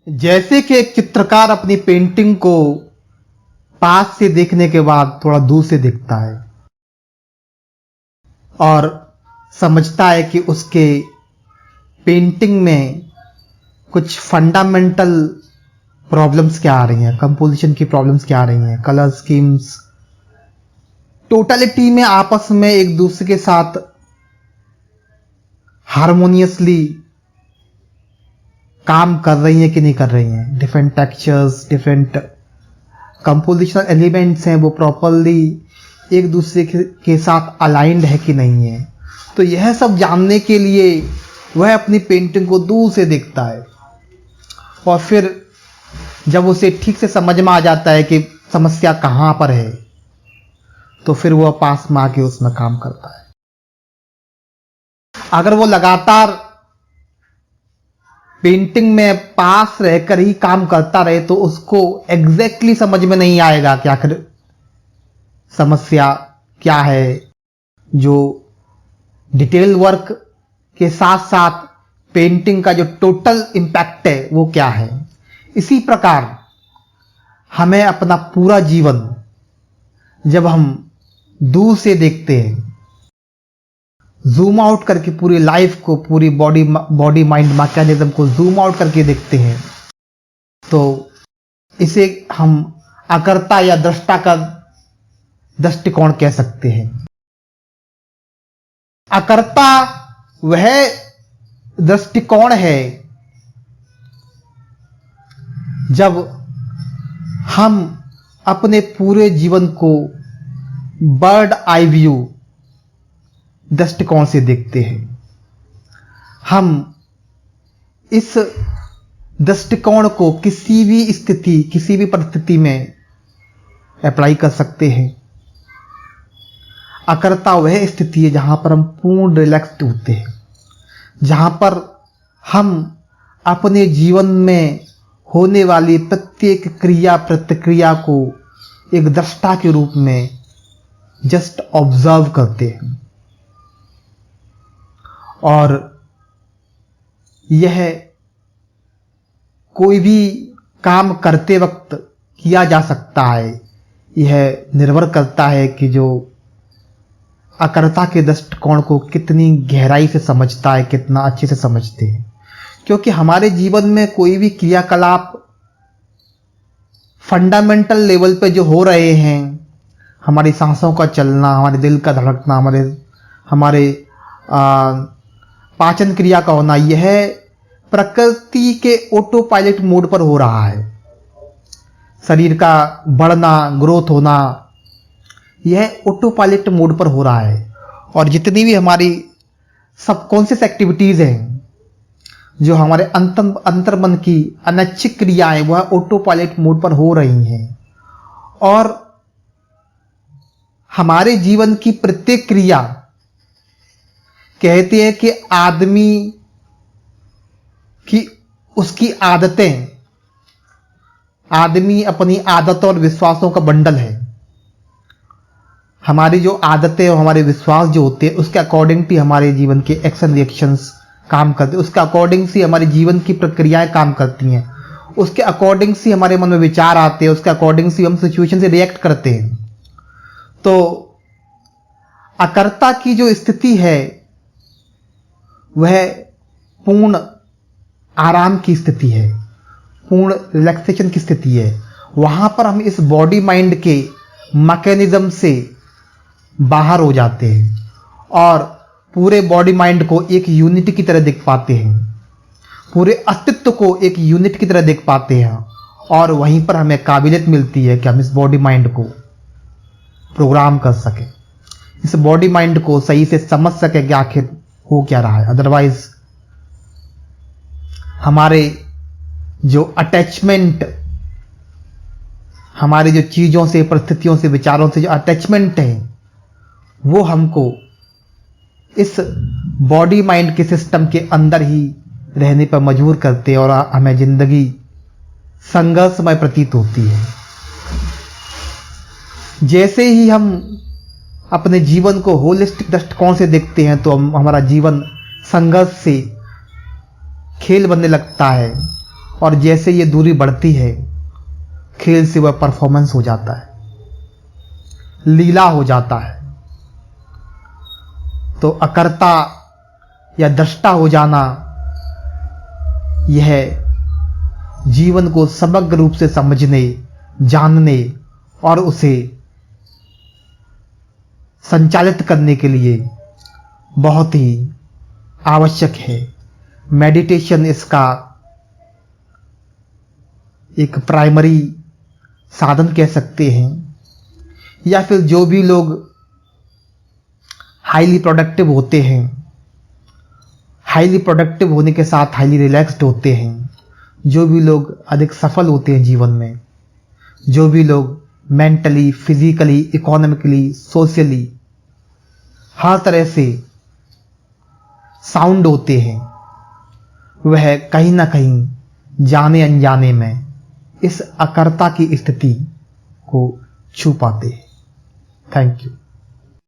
जैसे कि एक चित्रकार अपनी पेंटिंग को पास से देखने के बाद थोड़ा दूर से देखता है और समझता है कि उसके पेंटिंग में कुछ फंडामेंटल प्रॉब्लम्स क्या आ रही हैं, कंपोजिशन की प्रॉब्लम्स क्या आ रही हैं, कलर स्कीम्स टोटलिटी में आपस में एक दूसरे के साथ हारमोनियसली काम कर रही हैं कि नहीं कर रही हैं, different textures, different compositional elements हैं, वो प्रॉपरली एक दूसरे के साथ अलाइंड है कि नहीं है। तो यह सब जानने के लिए वह अपनी पेंटिंग को दूर से देखता है और फिर जब उसे ठीक से समझ में आ जाता है कि समस्या कहाँ पर है तो फिर वह पास में आके उसमें काम करता है। अगर वो लगातार पेंटिंग में पास रहकर ही काम करता रहे तो उसको एग्जैक्टली समझ में नहीं आएगा कि आखिर समस्या क्या है। जो डिटेल वर्क के साथ साथ पेंटिंग का जो टोटल इम्पैक्ट है वो क्या है। इसी प्रकार हमें अपना पूरा जीवन जब हम दूर से देखते हैं, जूम आउट करके पूरी लाइफ को, पूरी बॉडी माइंड मैकेनिज्म को जूम आउट करके देखते हैं, तो इसे हम अकर्ता या दृष्टा का दृष्टिकोण कह सकते हैं। अकर्ता वह दृष्टिकोण है जब हम अपने पूरे जीवन को बर्ड आई व्यू दृष्टिकोण से देखते हैं। हम इस दृष्टिकोण को किसी भी स्थिति, किसी भी परिस्थिति में अप्लाई कर सकते हैं। अकर्ता वह स्थिति है जहां पर हम पूर्ण रिलैक्स्ड होते हैं, जहां पर हम अपने जीवन में होने वाली प्रत्येक क्रिया प्रतिक्रिया को एक दृष्टा के रूप में जस्ट ऑब्जर्व करते हैं। और यह कोई भी काम करते वक्त किया जा सकता है। यह निर्भर करता है कि जो अकर्ता के दृष्टिकोण को कितनी गहराई से समझता है, कितना अच्छे से समझते हैं। क्योंकि हमारे जीवन में कोई भी क्रियाकलाप फंडामेंटल लेवल पे जो हो रहे हैं, हमारी सांसों का चलना, हमारे दिल का धड़कना, हमारे पाचन क्रिया का होना, यह प्रकृति के ऑटो पायलट मोड पर हो रहा है। शरीर का बढ़ना, ग्रोथ होना, यह ऑटो पायलट मोड पर हो रहा है। और जितनी भी हमारी सबकॉन्शियस एक्टिविटीज हैं, जो हमारे अंतर्मन की अनैच्छिक क्रियाएं, वह ऑटो पायलट मोड पर हो रही हैं। और हमारे जीवन की प्रत्येक क्रिया कहते हैं कि आदमी की उसकी आदतें, आदमी अपनी आदतों और विश्वासों का बंडल है। हमारी जो आदतें और हमारे विश्वास जो होते हैं उसके अकॉर्डिंग भी हमारे जीवन के एक्शन रिएक्शंस काम करते हैं, उसके अकॉर्डिंग से हमारे जीवन की प्रक्रियाएं काम करती हैं, उसके अकॉर्डिंग से हमारे मन में विचार आते हैं, उसके अकॉर्डिंग से हम सिचुएशन से रिएक्ट करते हैं। तो अकर्ता की जो स्थिति है वह पूर्ण आराम की स्थिति है, पूर्ण रिलैक्सेशन की स्थिति है। वहां पर हम इस बॉडी माइंड के मैकेनिज्म से बाहर हो जाते हैं और पूरे बॉडी माइंड को एक यूनिट की तरह देख पाते हैं, पूरे अस्तित्व को एक यूनिट की तरह देख पाते हैं। और वहीं पर हमें काबिलियत मिलती है कि हम इस बॉडी माइंड को प्रोग्राम कर सकें, इस बॉडी माइंड को सही से समझ सकें कि आखिर हो क्या रहा है। अदरवाइज हमारे जो अटैचमेंट, हमारी जो चीजों से, परिस्थितियों से, विचारों से जो अटैचमेंट है, वो हमको इस बॉडी माइंड के सिस्टम के अंदर ही रहने पर मजबूर करते हैं और हमें जिंदगी संघर्षमय प्रतीत होती है। जैसे ही हम अपने जीवन को होलिस्टिक दृष्टिकोण से देखते हैं तो हमारा जीवन संघर्ष से खेल बनने लगता है और जैसे ये दूरी बढ़ती है, खेल से वह परफॉर्मेंस हो जाता है, लीला हो जाता है। तो अकर्ता या दृष्टा हो जाना, यह जीवन को समग्र रूप से समझने, जानने और उसे संचालित करने के लिए बहुत ही आवश्यक है। मेडिटेशन इसका एक प्राइमरी साधन कह सकते हैं, या फिर जो भी लोग हाईली प्रोडक्टिव होते हैं, हाईली प्रोडक्टिव होने के साथ हाईली रिलैक्स्ड होते हैं, जो भी लोग अधिक सफल होते हैं जीवन में, जो भी लोग मेंटली, फिजिकली, इकोनॉमिकली, सोशली हर तरह से साउंड होते हैं, वह कहीं ना कहीं जाने अनजाने में इस अकर्ता की स्थिति को छू पाते हैं। Thank you.